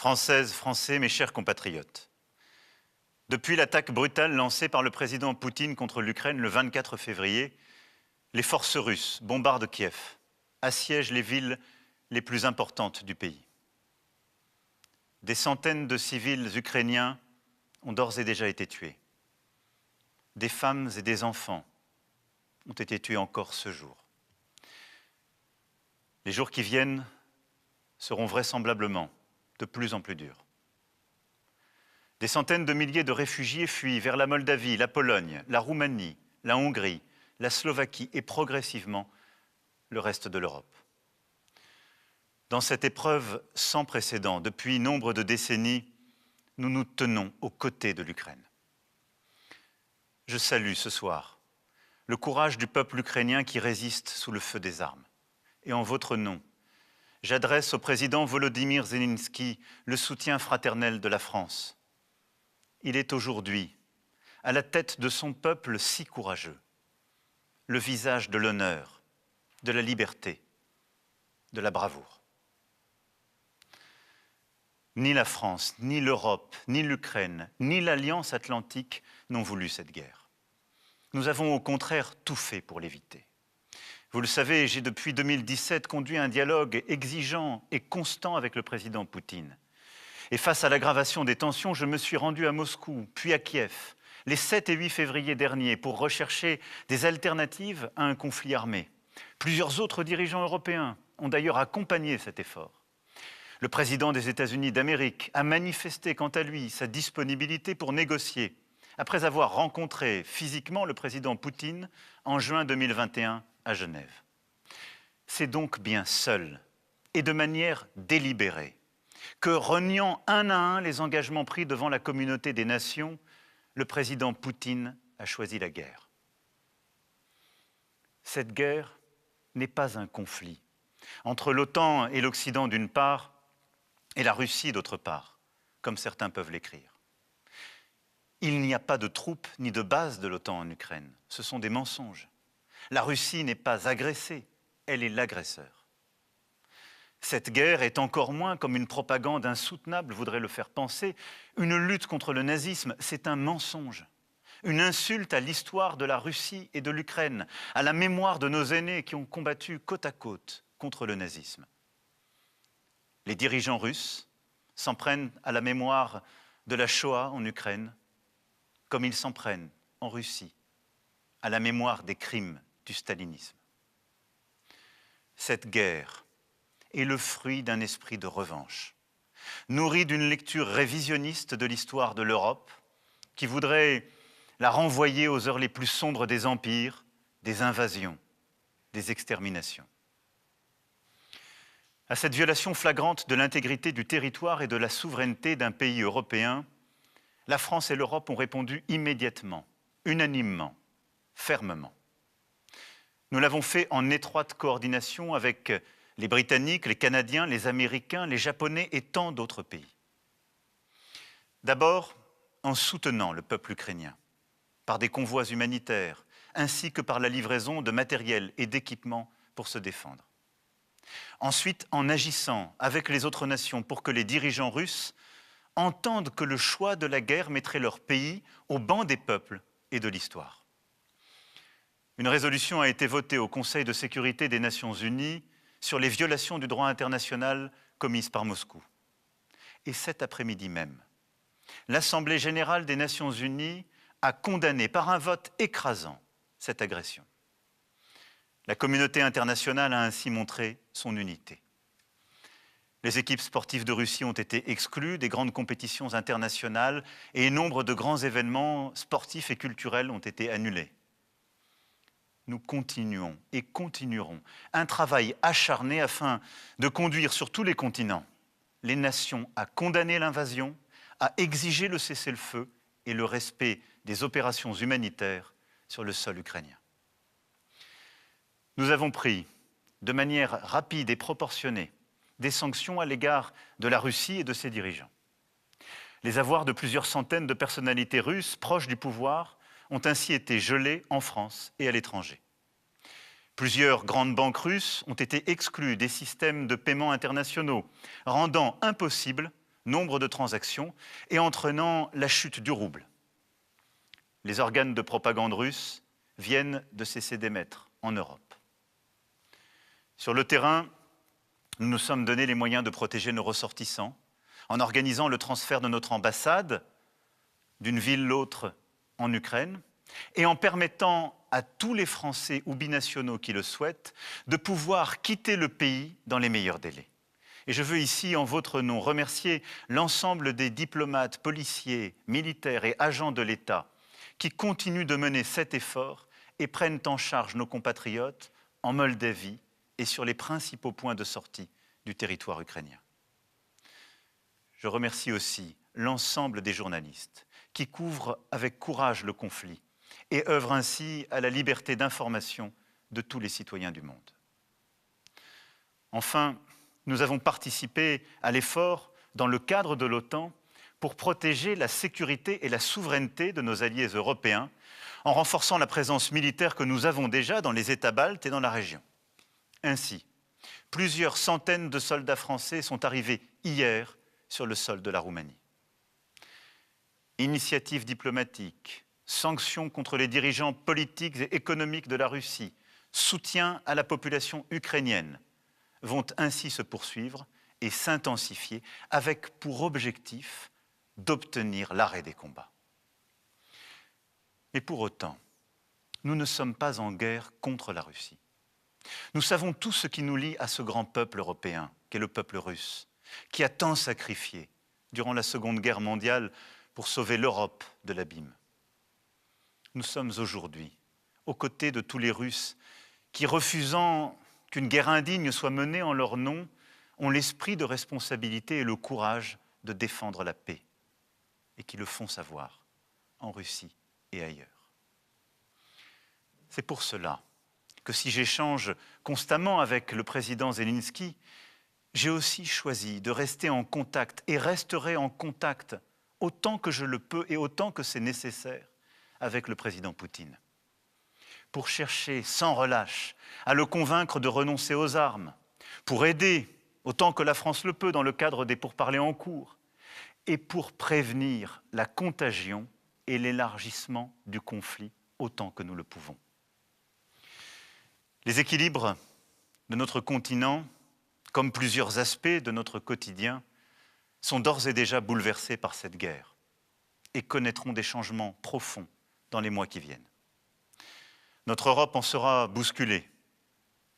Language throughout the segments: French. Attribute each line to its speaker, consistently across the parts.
Speaker 1: Françaises, Français, mes chers compatriotes. Depuis l'attaque brutale lancée par le président Poutine contre l'Ukraine le 24 février, les forces russes bombardent Kiev, assiègent les villes les plus importantes du pays. Des centaines de civils ukrainiens ont d'ores et déjà été tués. Des femmes et des enfants ont été tués encore ce jour. Les jours qui viennent seront vraisemblablement de plus en plus durs. Des centaines de milliers de réfugiés fuient vers la Moldavie, la Pologne, la Roumanie, la Hongrie, la Slovaquie et progressivement le reste de l'Europe. Dans cette épreuve sans précédent, depuis nombre de décennies, nous nous tenons aux côtés de l'Ukraine. Je salue ce soir le courage du peuple ukrainien qui résiste sous le feu des armes. Et en votre nom, j'adresse au président Volodymyr Zelensky le soutien fraternel de la France. Il est aujourd'hui à la tête de son peuple si courageux, le visage de l'honneur, de la liberté, de la bravoure. Ni la France, ni l'Europe, ni l'Ukraine, ni l'Alliance atlantique n'ont voulu cette guerre. Nous avons au contraire tout fait pour l'éviter. Vous le savez, j'ai depuis 2017 conduit un dialogue exigeant et constant avec le président Poutine. Et face à l'aggravation des tensions, je me suis rendu à Moscou, puis à Kiev, les 7 et 8 février derniers, pour rechercher des alternatives à un conflit armé. Plusieurs autres dirigeants européens ont d'ailleurs accompagné cet effort. Le président des États-Unis d'Amérique a manifesté quant à lui sa disponibilité pour négocier, après avoir rencontré physiquement le président Poutine en juin 2021 à Genève. C'est donc bien seul et de manière délibérée que, reniant un à un les engagements pris devant la communauté des nations, le président Poutine a choisi la guerre. Cette guerre n'est pas un conflit entre l'OTAN et l'Occident d'une part et la Russie d'autre part, comme certains peuvent l'écrire. Il n'y a pas de troupes ni de bases de l'OTAN en Ukraine. Ce sont des mensonges. La Russie n'est pas agressée, elle est l'agresseur. Cette guerre est encore moins, comme une propagande insoutenable voudrait le faire penser, une lutte contre le nazisme, c'est un mensonge. Une insulte à l'histoire de la Russie et de l'Ukraine, à la mémoire de nos aînés qui ont combattu côte à côte contre le nazisme. Les dirigeants russes s'en prennent à la mémoire de la Shoah en Ukraine, comme ils s'en prennent en Russie à la mémoire des crimes du stalinisme. Cette guerre est le fruit d'un esprit de revanche, nourri d'une lecture révisionniste de l'histoire de l'Europe, qui voudrait la renvoyer aux heures les plus sombres des empires, des invasions, des exterminations. À cette violation flagrante de l'intégrité du territoire et de la souveraineté d'un pays européen, la France et l'Europe ont répondu immédiatement, unanimement, fermement. Nous l'avons fait en étroite coordination avec les Britanniques, les Canadiens, les Américains, les Japonais et tant d'autres pays. D'abord, en soutenant le peuple ukrainien, par des convois humanitaires, ainsi que par la livraison de matériel et d'équipements pour se défendre. Ensuite, en agissant avec les autres nations pour que les dirigeants russes entendent que le choix de la guerre mettrait leur pays au banc des peuples et de l'histoire. Une résolution a été votée au Conseil de sécurité des Nations Unies sur les violations du droit international commises par Moscou. Et cet après-midi même, l'Assemblée générale des Nations Unies a condamné par un vote écrasant cette agression. La communauté internationale a ainsi montré son unité. Les équipes sportives de Russie ont été exclues des grandes compétitions internationales et nombre de grands événements sportifs et culturels ont été annulés. Nous continuons et continuerons un travail acharné afin de conduire sur tous les continents les nations à condamner l'invasion, à exiger le cessez-le-feu et le respect des opérations humanitaires sur le sol ukrainien. Nous avons pris, de manière rapide et proportionnée, des sanctions à l'égard de la Russie et de ses dirigeants. Les avoirs de plusieurs centaines de personnalités russes proches du pouvoir ont ainsi été gelés en France et à l'étranger. Plusieurs grandes banques russes ont été exclues des systèmes de paiement internationaux, rendant impossible nombre de transactions et entraînant la chute du rouble. Les organes de propagande russes viennent de cesser d'émettre en Europe. Sur le terrain, nous nous sommes donné les moyens de protéger nos ressortissants en organisant le transfert de notre ambassade d'une ville à l'autre en Ukraine et en permettant à tous les Français ou binationaux qui le souhaitent de pouvoir quitter le pays dans les meilleurs délais. Et je veux ici, en votre nom, remercier l'ensemble des diplomates, policiers, militaires et agents de l'État qui continuent de mener cet effort et prennent en charge nos compatriotes en Moldavie et sur les principaux points de sortie du territoire ukrainien. Je remercie aussi l'ensemble des journalistes qui couvrent avec courage le conflit et œuvrent ainsi à la liberté d'information de tous les citoyens du monde. Enfin, nous avons participé à l'effort dans le cadre de l'OTAN pour protéger la sécurité et la souveraineté de nos alliés européens en renforçant la présence militaire que nous avons déjà dans les États baltes et dans la région. Ainsi, plusieurs centaines de soldats français sont arrivés hier sur le sol de la Roumanie. Initiatives diplomatiques, sanctions contre les dirigeants politiques et économiques de la Russie, soutien à la population ukrainienne vont ainsi se poursuivre et s'intensifier avec pour objectif d'obtenir l'arrêt des combats. Mais pour autant, nous ne sommes pas en guerre contre la Russie. Nous savons tout ce qui nous lie à ce grand peuple européen, qu'est le peuple russe, qui a tant sacrifié durant la Seconde Guerre mondiale pour sauver l'Europe de l'abîme. Nous sommes aujourd'hui aux côtés de tous les Russes qui, refusant qu'une guerre indigne soit menée en leur nom, ont l'esprit de responsabilité et le courage de défendre la paix, et qui le font savoir en Russie et ailleurs. C'est pour cela que si j'échange constamment avec le président Zelensky, j'ai aussi choisi de rester en contact et resterai en contact autant que je le peux et autant que c'est nécessaire avec le président Poutine, pour chercher sans relâche à le convaincre de renoncer aux armes, pour aider autant que la France le peut dans le cadre des pourparlers en cours, et pour prévenir la contagion et l'élargissement du conflit autant que nous le pouvons. Les équilibres de notre continent, comme plusieurs aspects de notre quotidien, sont d'ores et déjà bouleversés par cette guerre et connaîtront des changements profonds dans les mois qui viennent. Notre Europe en sera bousculée.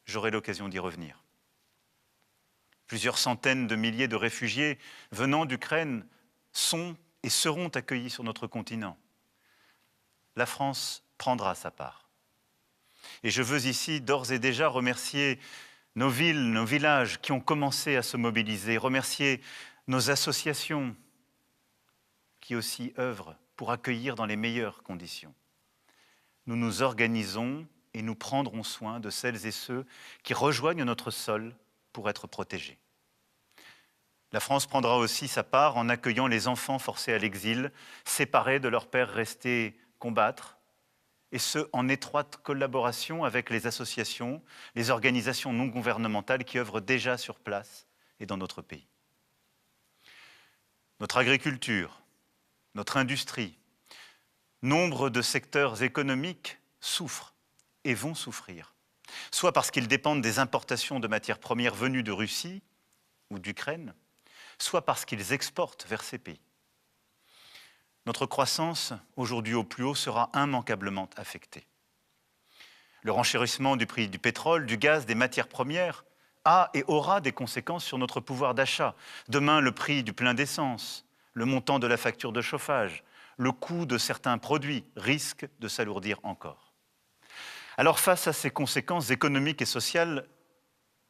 Speaker 1: J'aurai l'occasion d'y revenir. Plusieurs centaines de milliers de réfugiés venant d'Ukraine sont et seront accueillis sur notre continent. La France prendra sa part. Et je veux ici d'ores et déjà remercier nos villes, nos villages qui ont commencé à se mobiliser, remercier nos associations qui aussi œuvrent pour accueillir dans les meilleures conditions. Nous nous organisons et nous prendrons soin de celles et ceux qui rejoignent notre sol pour être protégés. La France prendra aussi sa part en accueillant les enfants forcés à l'exil, séparés de leurs pères restés combattre, et ce, en étroite collaboration avec les associations, les organisations non gouvernementales qui œuvrent déjà sur place et dans notre pays. Notre agriculture, notre industrie, nombre de secteurs économiques souffrent et vont souffrir, soit parce qu'ils dépendent des importations de matières premières venues de Russie ou d'Ukraine, soit parce qu'ils exportent vers ces pays. Notre croissance, aujourd'hui au plus haut, sera immanquablement affectée. Le renchérissement du prix du pétrole, du gaz, des matières premières a et aura des conséquences sur notre pouvoir d'achat. Demain, le prix du plein d'essence, le montant de la facture de chauffage, le coût de certains produits risquent de s'alourdir encore. Alors, face à ces conséquences économiques et sociales,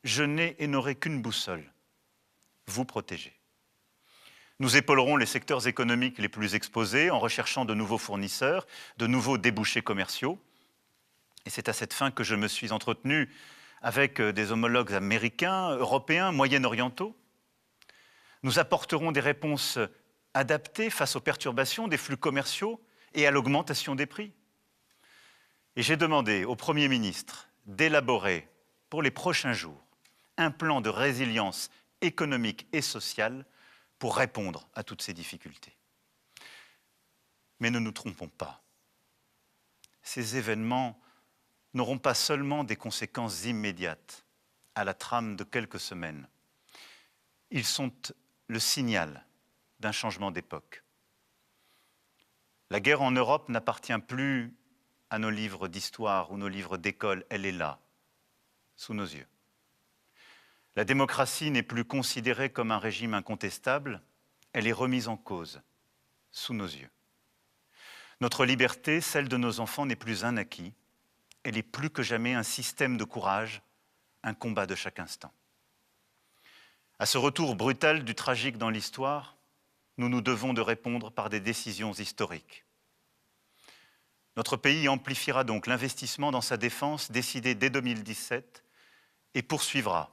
Speaker 1: je n'ai et n'aurai qu'une boussole, vous protéger. Nous épaulerons les secteurs économiques les plus exposés en recherchant de nouveaux fournisseurs, de nouveaux débouchés commerciaux. Et c'est à cette fin que je me suis entretenu avec des homologues américains, européens, moyen-orientaux. Nous apporterons des réponses adaptées face aux perturbations des flux commerciaux et à l'augmentation des prix. Et j'ai demandé au Premier ministre d'élaborer pour les prochains jours un plan de résilience économique et sociale pour répondre à toutes ces difficultés. Mais ne nous trompons pas. Ces événements n'auront pas seulement des conséquences immédiates à la trame de quelques semaines. Ils sont le signal d'un changement d'époque. La guerre en Europe n'appartient plus à nos livres d'histoire ou nos livres d'école, elle est là, sous nos yeux. La démocratie n'est plus considérée comme un régime incontestable, elle est remise en cause, sous nos yeux. Notre liberté, celle de nos enfants, n'est plus un acquis, elle est plus que jamais un système de courage, un combat de chaque instant. À ce retour brutal du tragique dans l'histoire, nous nous devons de répondre par des décisions historiques. Notre pays amplifiera donc l'investissement dans sa défense décidé dès 2017 et poursuivra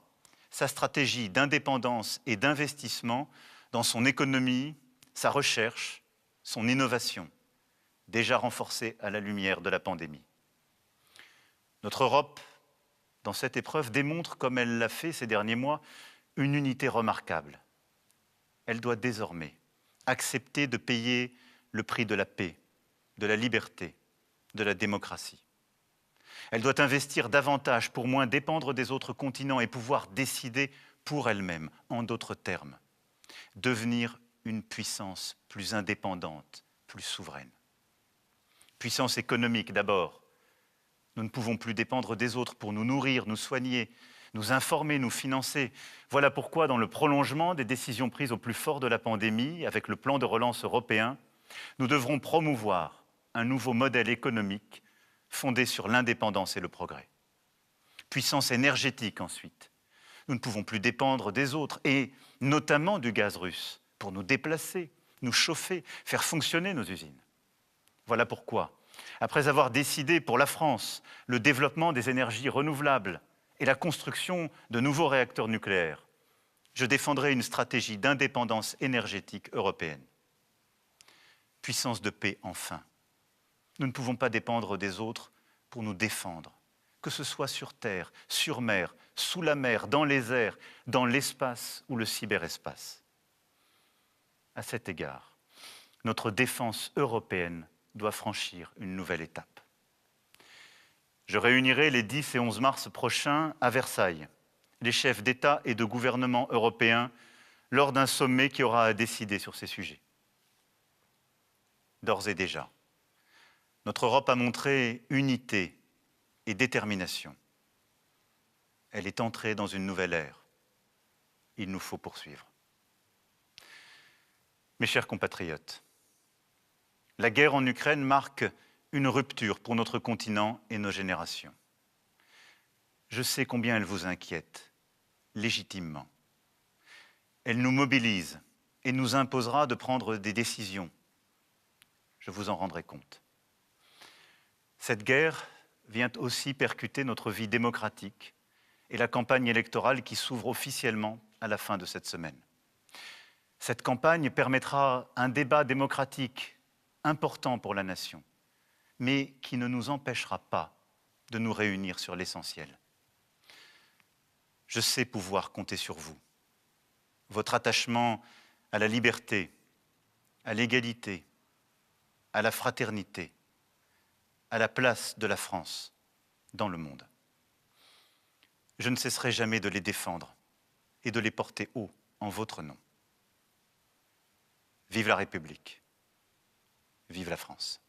Speaker 1: sa stratégie d'indépendance et d'investissement dans son économie, sa recherche, son innovation, déjà renforcée à la lumière de la pandémie. Notre Europe, dans cette épreuve, démontre, comme elle l'a fait ces derniers mois, une unité remarquable. Elle doit désormais accepter de payer le prix de la paix, de la liberté, de la démocratie. Elle doit investir davantage pour moins dépendre des autres continents et pouvoir décider pour elle-même, en d'autres termes, devenir une puissance plus indépendante, plus souveraine. Puissance économique d'abord. Nous ne pouvons plus dépendre des autres pour nous nourrir, nous soigner, nous informer, nous financer. Voilà pourquoi, dans le prolongement des décisions prises au plus fort de la pandémie, avec le plan de relance européen, nous devrons promouvoir un nouveau modèle économique fondé sur l'indépendance et le progrès. Puissance énergétique ensuite. Nous ne pouvons plus dépendre des autres, et notamment du gaz russe, pour nous déplacer, nous chauffer, faire fonctionner nos usines. Voilà pourquoi, après avoir décidé pour la France le développement des énergies renouvelables et la construction de nouveaux réacteurs nucléaires, je défendrai une stratégie d'indépendance énergétique européenne. Puissance de paix enfin. Nous ne pouvons pas dépendre des autres pour nous défendre, que ce soit sur terre, sur mer, sous la mer, dans les airs, dans l'espace ou le cyberespace. À cet égard, notre défense européenne doit franchir une nouvelle étape. Je réunirai les 10 et 11 mars prochains à Versailles les chefs d'État et de gouvernement européens lors d'un sommet qui aura à décider sur ces sujets. D'ores et déjà, notre Europe a montré unité et détermination. Elle est entrée dans une nouvelle ère. Il nous faut poursuivre. Mes chers compatriotes, la guerre en Ukraine marque une rupture pour notre continent et nos générations. Je sais combien elle vous inquiète, légitimement. Elle nous mobilise et nous imposera de prendre des décisions. Je vous en rendrai compte. Cette guerre vient aussi percuter notre vie démocratique et la campagne électorale qui s'ouvre officiellement à la fin de cette semaine. Cette campagne permettra un débat démocratique important pour la nation, mais qui ne nous empêchera pas de nous réunir sur l'essentiel. Je sais pouvoir compter sur vous. Votre attachement à la liberté, à l'égalité, à la fraternité, à la place de la France dans le monde. Je ne cesserai jamais de les défendre et de les porter haut en votre nom. Vive la République, vive la France.